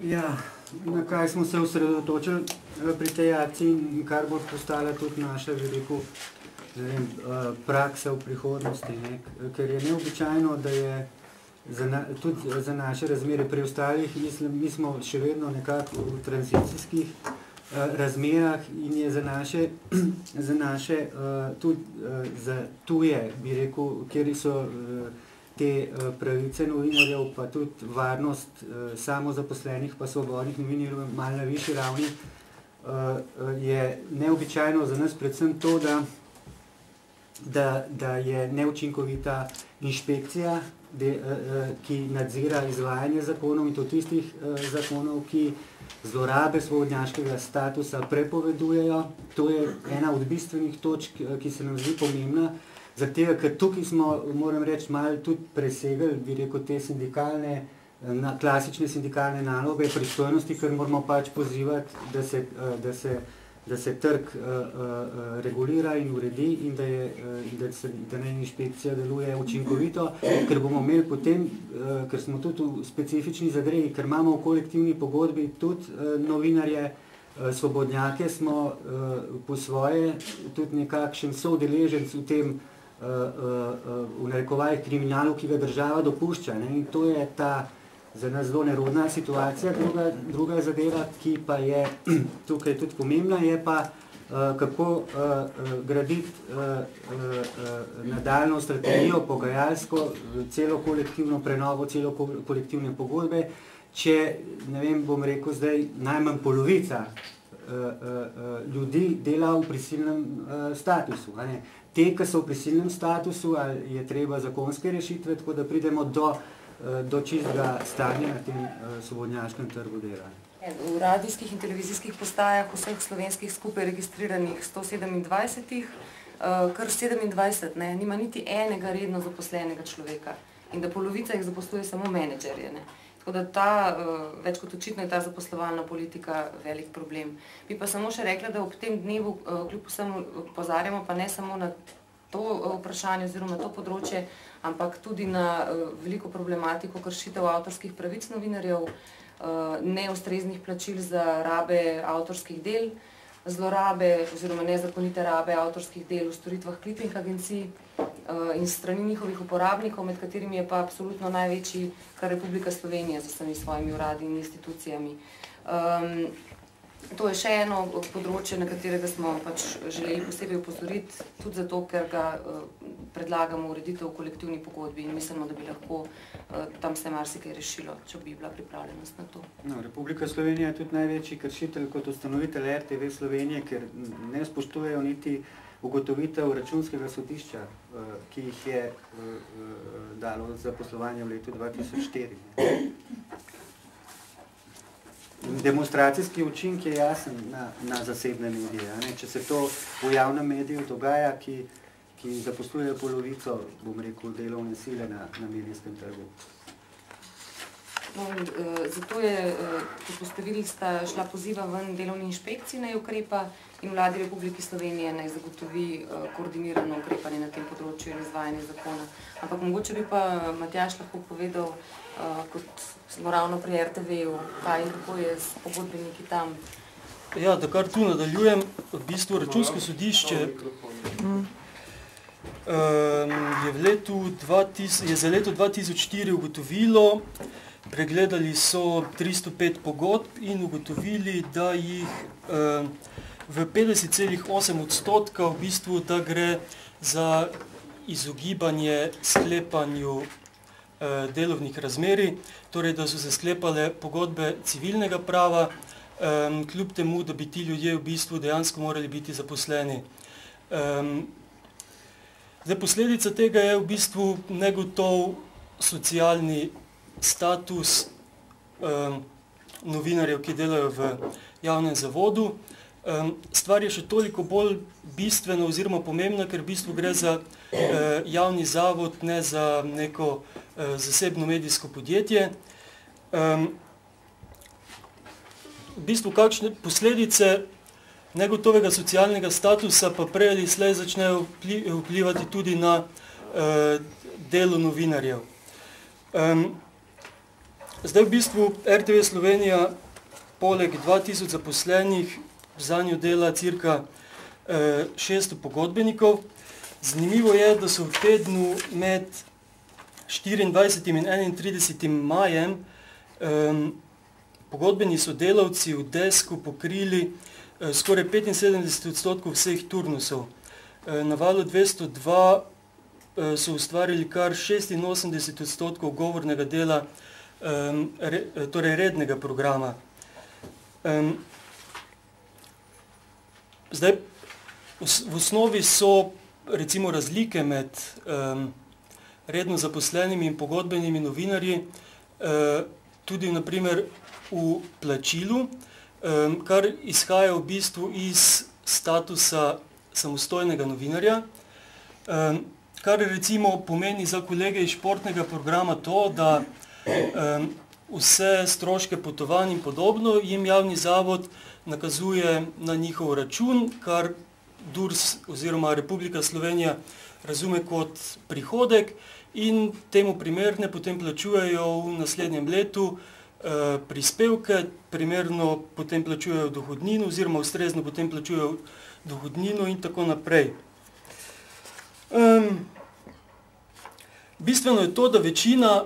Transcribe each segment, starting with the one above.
Ja, na kaj smo se osredotočili pri tej akciji in kar bo postala tudi naša, bi rekel, praksa v prihodnosti, ne? Ker je neobičajno, da je tudi za naše razmere pri ostalih, mislim, mi smo še vedno nekako v tranzicijskih razmerah in je za naše tudi za tuje, bi rekel, kjer so te pravice novinarjev, pa tudi varnost samozaposlenih pa svobodnih novinarjev malo na višji ravni, je neobičajno za nas predvsem to, da je neučinkovita inšpekcija, ki nadzira izvajanje zakonov in to tistih zakonov, ki zlorabe svobodnjaškega statusa prepovedujejo. To je ena od bistvenih točk, ki se nam zdi pomembna, zato ker tukaj smo, moram reči, malo tudi presegli, bi rekel, te sindikalne, klasične sindikalne naloge, pristojnosti, ker moramo pač pozivati, da se trg regulira in uredi in da naj inšpekcija deluje učinkovito, ker bomo imeli potem, ker smo tudi v specifični zadregi, ker imamo v kolektivni pogodbi tudi novinarje, svobodnjake, smo po svoje tudi nekakšen soudeleženc v tem, v narekovajih, kriminalu, ki ga država dopušča, ne? In to je ta za nas zelo nerodna situacija. Druga zadeva, ki pa je tukaj tudi pomembna, je pa kako graditi nadaljno strategijo, pogajalsko, celo kolektivno prenovo, celo kolektivne pogodbe, če, ne vem, bom rekel zdaj, najmanj polovica ljudi dela v prisilnem statusu. Te, ki so v prisilnem statusu, ali je treba zakonske rešitve, tako da pridemo do čistega stanja na tem svobodnjaškem trgu dela. V radijskih in televizijskih postajah vseh slovenskih skupaj registriranih 127, kar 27 nima niti enega redno zaposlenega človeka in da polovica jih zaposluje samo menedžerje. Tako da več kot očitno je ta zaposlovalna politika velik problem. Bi pa samo še rekla, da ob tem dnevu kljub vsemu opozarjamo pa ne samo na to vprašanje oziroma to področje, ampak tudi na veliko problematiko kršitev avtorskih pravic novinarjev, neustreznih plačil za rabe avtorskih del, zlorabe oziroma nezakonite rabe avtorskih del v storitvah kliping agencij in strani njihovih uporabnikov, med katerimi je pa absolutno največji kar Republika Slovenija z vsemi svojimi uradi in institucijami. To je še eno področje, na katerega smo pač želeli posebej opozoriti, tudi zato, ker ga predlagamo ureditev v kolektivni pogodbi in mislimo, da bi lahko tam se marsikaj rešilo, če bi bila pripravljenost na to. Republika Slovenija je tudi največji kršitelj kot ustanovitelj RTV Slovenije, ker ne spoštujejo niti ugotovitev Računskega sodišča, ki jih je dalo za poslovanje v letu 2004. Demonstracijski učink je jasen na zasebne medije. Če se to v javnem mediju dogaja, ki zaposlujejo polovico, bom rekel, delovne sile na medijskem trgu. Zato je, postavili sta šla poziva ven delovni inšpekciji naj ukrepa in Vladi Republike Slovenije naj zagotovi koordinirano ukrepanje na tem področju in izvajanje zakona. Ampak mogoče bi pa Matjaž lahko povedal, kot smo ravno pri RTV-u, kaj in kako je s pogodbeniki tam. Ja, da kar tu nadaljujem, v bistvu Računsko sodišče je za leto 2004 ugotovilo, pregledali so 305 pogodb in ugotovili, da jih v 50,8% v bistvu, da gre za izogibanje sklepanju delovnih razmerij, torej da so se sklepale pogodbe civilnega prava, kljub temu, da bi ti ljudje v bistvu dejansko morali biti zaposleni. Posledica tega je v bistvu negotov socialni status novinarjev, ki delajo v javnem zavodu. Stvar je še toliko bolj bistvena oziroma pomembna, ker v bistvu gre za javni zavod, ne za neko zasebno medijsko podjetje. V bistvu kakšne posledice negotovega socialnega statusa pa prej ali slej začnejo vplivati tudi na delo novinarjev. Zdaj v bistvu RTV Slovenija poleg 2000 zaposlenih za njo dela cirka 600 pogodbenikov. Zanimivo je, da so v tednu med 24. in 31. majem pogodbeni sodelavci v Desku pokrili skoraj 75% vseh turnusov. Na Valu 202 so ustvarili kar 86% govornega dela, torej rednega programa. Zdaj, v osnovi so recimo razlike med redno zaposlenimi in pogodbenimi novinarji tudi na primer v plačilu, kar izhaja v bistvu iz statusa samostojnega novinarja, kar recimo pomeni za kolege iz športnega programa to, da vse stroške potovanj in podobno jim javni zavod nakazuje na njihov račun, kar DURS oziroma Republika Slovenija razume kot prihodek in temu primerne potem plačujejo v naslednjem letu prispevke, primerno potem plačujejo dohodnino oziroma ustrezno potem plačujejo dohodnino in tako naprej. Bistveno je to, da večina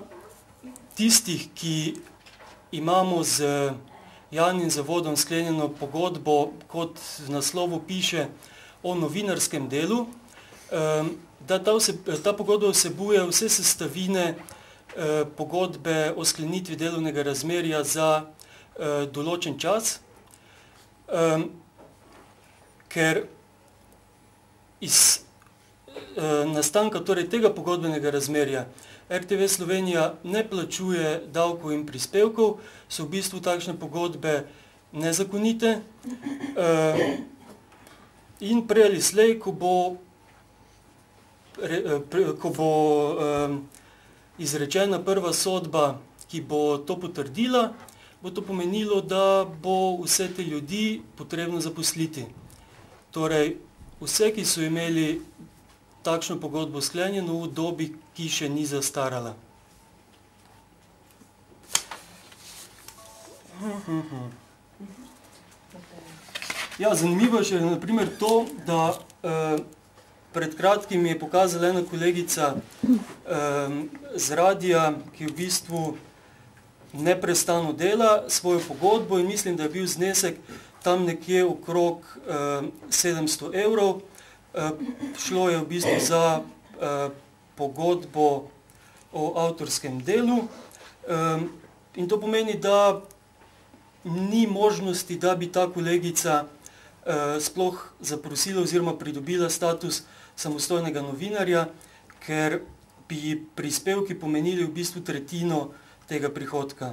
tistih, ki imamo z javnim zavodom sklenjeno pogodbo, kot v naslovu piše, o novinarskem delu, da ta pogodba vsebuje vse sestavine pogodbe o sklenitvi delovnega razmerja za določen čas, ker iz nastanka torej tega pogodbenega razmerja RTV Slovenija ne plačuje davkov in prispevkov, so v bistvu takšne pogodbe nezakonite in prej ali slej, ko bo izrečena prva sodba, ki bo to potrdila, bo to pomenilo, da bo vse te ljudi potrebno zaposliti. Torej, vse, ki so imeli takšno pogodbo sklenjeno v dobi, ki še ni zastarala. Ja, zanimivo je še na primer to, da pred kratkim je pokazala ena kolegica z radija, ki v bistvu neprestano dela svojo pogodbo in mislim, da je bil znesek tam nekje okrog 700 evrov. Šlo je v bistvu za pogodbo o avtorskem delu in to pomeni, da ni možnosti, da bi ta kolegica sploh zaprosila oziroma pridobila status samostojnega novinarja, ker bi prispevki pomenili v bistvu tretjino tega prihodka.